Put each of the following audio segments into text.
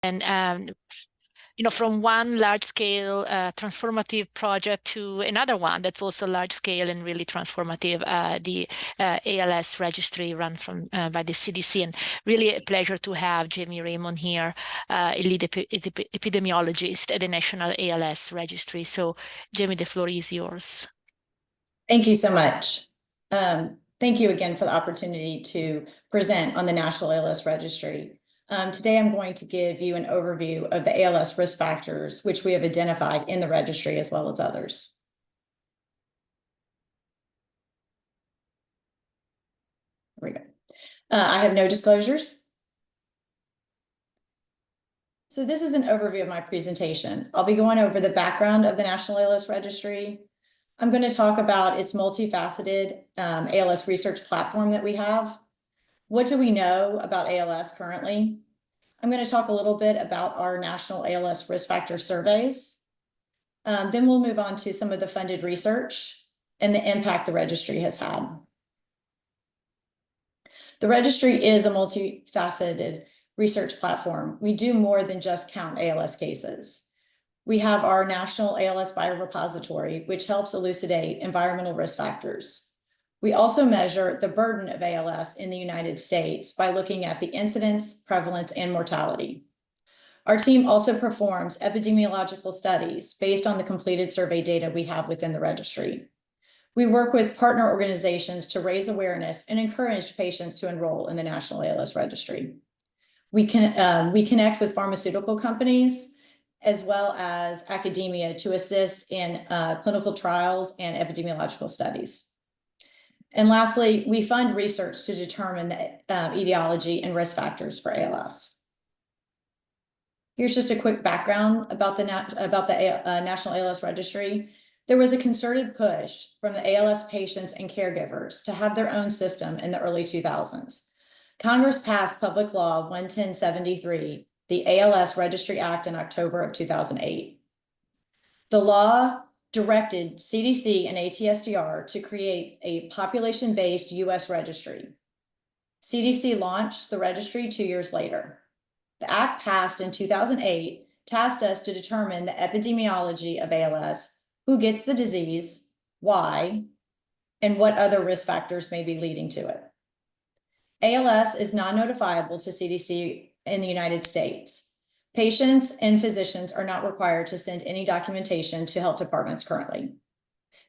from one large-scale transformative project to another one that's also large-scale and really transformative, the ALS registry run by the CDC. And really a pleasure to have Jaime Raymond here, a lead epidemiologist at the National ALS Registry. So Jaime, the floor is yours. Thank you so much. Thank you again for the opportunity to present on the National ALS Registry. Today, I'm going to give you an overview of the ALS risk factors, which we have identified in the registry as well as others. There we go. I have no disclosures. So this is an overview of my presentation. I'll be going over the background of the National ALS Registry. I'm going to talk about its multifaceted ALS research platform that we have. What do we know about ALS currently? I'm going to talk a little bit about our national ALS risk factor surveys. Then we'll move on to some of the funded research and the impact the registry has had. The registry is a multifaceted research platform. We do more than just count ALS cases. We have our National ALS Biorepository, which helps elucidate environmental risk factors. We also measure the burden of ALS in the United States by looking at the incidence, prevalence, and mortality. Our team also performs epidemiological studies based on the completed survey data we have within the registry. We work with partner organizations to raise awareness and encourage patients to enroll in the National ALS Registry. We connect with pharmaceutical companies as well as academia to assist in clinical trials and epidemiological studies. And lastly, we fund research to determine the etiology and risk factors for ALS. Here's just a quick background about the National ALS Registry. There was a concerted push from the ALS patients and caregivers to have their own system in the early 2000s. Congress passed Public Law 11073, the ALS Registry Act, in October of 2008. The law directed CDC and ATSDR to create a population-based U.S. registry. CDC launched the registry 2 years later. The act passed in 2008 tasked us to determine the epidemiology of ALS, who gets the disease, why, and what other risk factors may be leading to it. ALS is non-notifiable to CDC in the United States. Patients and physicians are not required to send any documentation to health departments currently.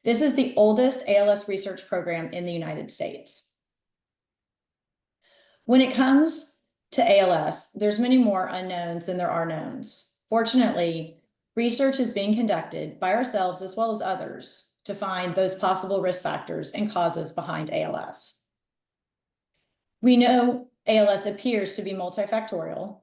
This is the oldest ALS research program in the United States. When it comes to ALS, there's many more unknowns than there are knowns. Fortunately, research is being conducted by ourselves as well as others to find those possible risk factors and causes behind ALS. We know ALS appears to be multifactorial,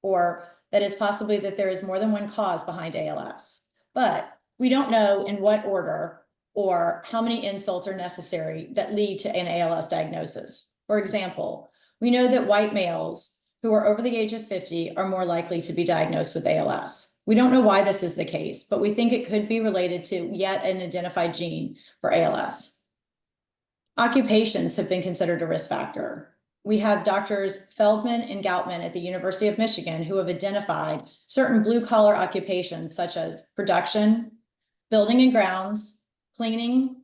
or that is possibly that there is more than one cause behind ALS, but we don't know in what order or how many insults are necessary that lead to an ALS diagnosis. For example, we know that white males who are over the age of 50 are more likely to be diagnosed with ALS. We don't know why this is the case, but we think it could be related to yet an identified gene for ALS. Occupations have been considered a risk factor. We have Doctors Feldman and Goutman at the University of Michigan who have identified certain blue-collar occupations such as production, building and grounds, cleaning,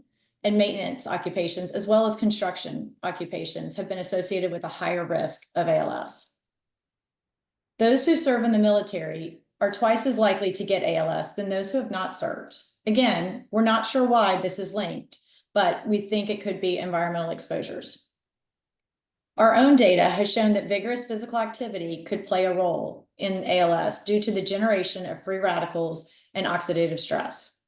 and maintenance occupations, as well as construction occupations, have been associated with a higher risk of ALS. Those who serve in the military are twice as likely to get ALS than those who have not served. Again, we're not sure why this is linked, but we think it could be environmental exposures. Our own data has shown that vigorous physical activity could play a role in ALS due to the generation of free radicals and oxidative stress.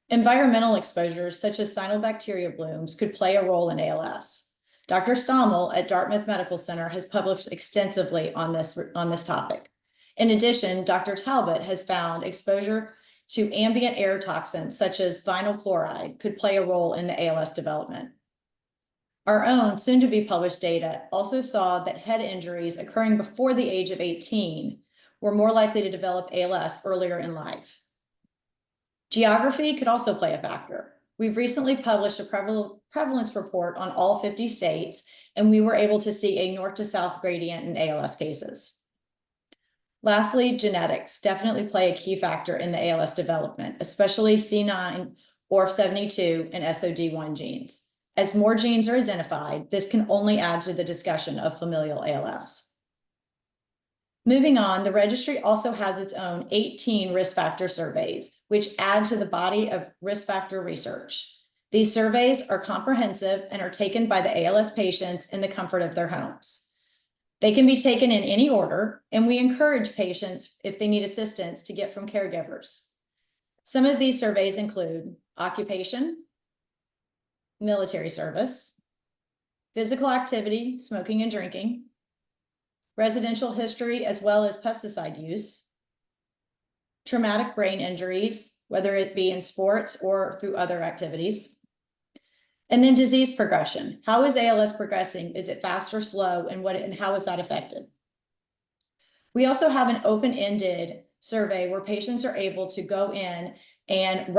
Environmental exposures such as cyanobacteria blooms could play a role in ALS. Dr. Stommel at Dartmouth Medical Center has published extensively on this topic. In addition, Dr. Talbot has found exposure to ambient air toxins such as vinyl chloride could play a role in the ALS development. Our own soon-to-be-published data also saw that head injuries occurring before the age of 18 were more likely to develop ALS earlier in life. Geography could also play a factor. We've recently published a prevalence report on all 50 states, and we were able to see a north to south gradient in ALS cases. Lastly, genetics definitely play a key factor in the ALS development, especially C9, ORF72, and SOD1 genes. As more genes are identified, this can only add to the discussion of familial ALS. Moving on, the registry also has its own 18 risk factor surveys, which add to the body of risk factor research. These surveys are comprehensive and are taken by the ALS patients in the comfort of their homes. They can be taken in any order, and we encourage patients, if they need assistance, to get from caregivers. Some of these surveys include occupation, military service, physical activity, smoking and drinking, residential history as well as pesticide use, traumatic brain injuries, whether it be in sports or through other activities, and then disease progression. How is ALS progressing? Is it fast or slow? And how is that affected? We also have an open-ended survey where patients are able to go in and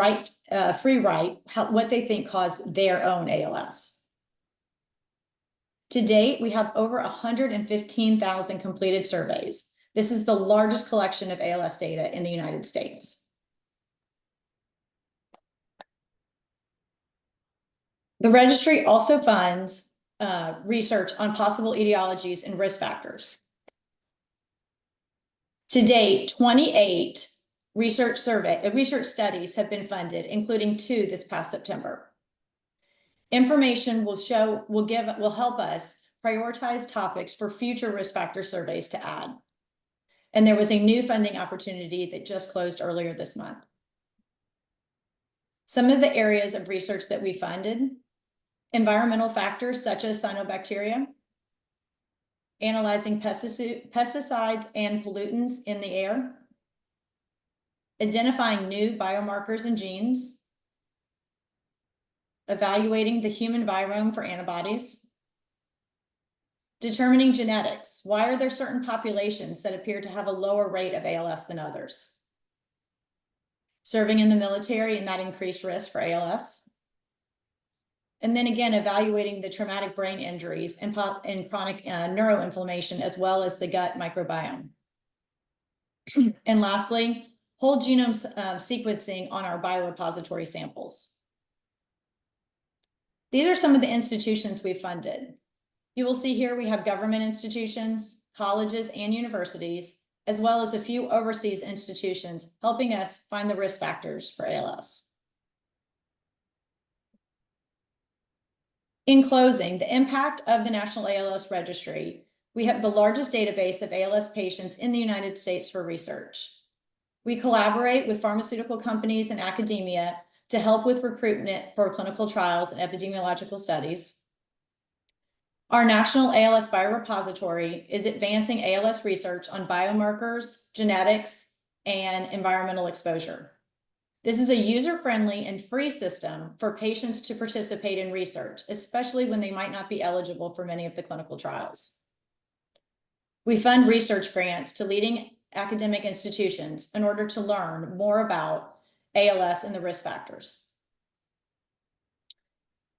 free write what they think caused their own ALS. To date, we have over 115,000 completed surveys. This is the largest collection of ALS data in the United States. The registry also funds research on possible etiologies and risk factors. To date, 28 research studies have been funded, including 2 this past September. Information will help us prioritize topics for future risk factor surveys to add. And there was a new funding opportunity that just closed earlier this month. Some of the areas of research that we funded: environmental factors such as cyanobacteria, analyzing pesticides and pollutants in the air, identifying new biomarkers and genes, evaluating the human virome for antibodies, determining genetics. Why are there certain populations that appear to have a lower rate of ALS than others? Serving in the military and that increased risk for ALS. And then again, evaluating the traumatic brain injuries and chronic neuroinflammation, as well as the gut microbiome. And lastly, whole genome sequencing on our biorepository samples. These are some of the institutions we funded. You will see here we have government institutions, colleges, and universities, as well as a few overseas institutions helping us find the risk factors for ALS. In closing, the impact of the National ALS Registry: we have the largest database of ALS patients in the United States for research. We collaborate with pharmaceutical companies and academia to help with recruitment for clinical trials and epidemiological studies. Our National ALS Biorepository is advancing ALS research on biomarkers, genetics, and environmental exposure. This is a user-friendly and free system for patients to participate in research, especially when they might not be eligible for many of the clinical trials. We fund research grants to leading academic institutions in order to learn more about ALS and the risk factors.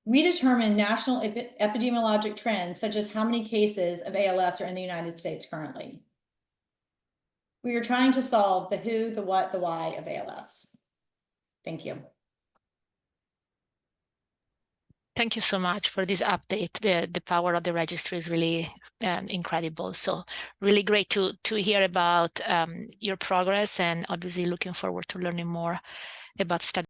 We determine national epidemiologic trends, such as how many cases of ALS are in the United States currently. We are trying to solve the who, the what, the why of ALS. Thank you. Thank you so much for this update. The power of the registry is really incredible. So really great to hear about your progress, and obviously looking forward to learning more about study.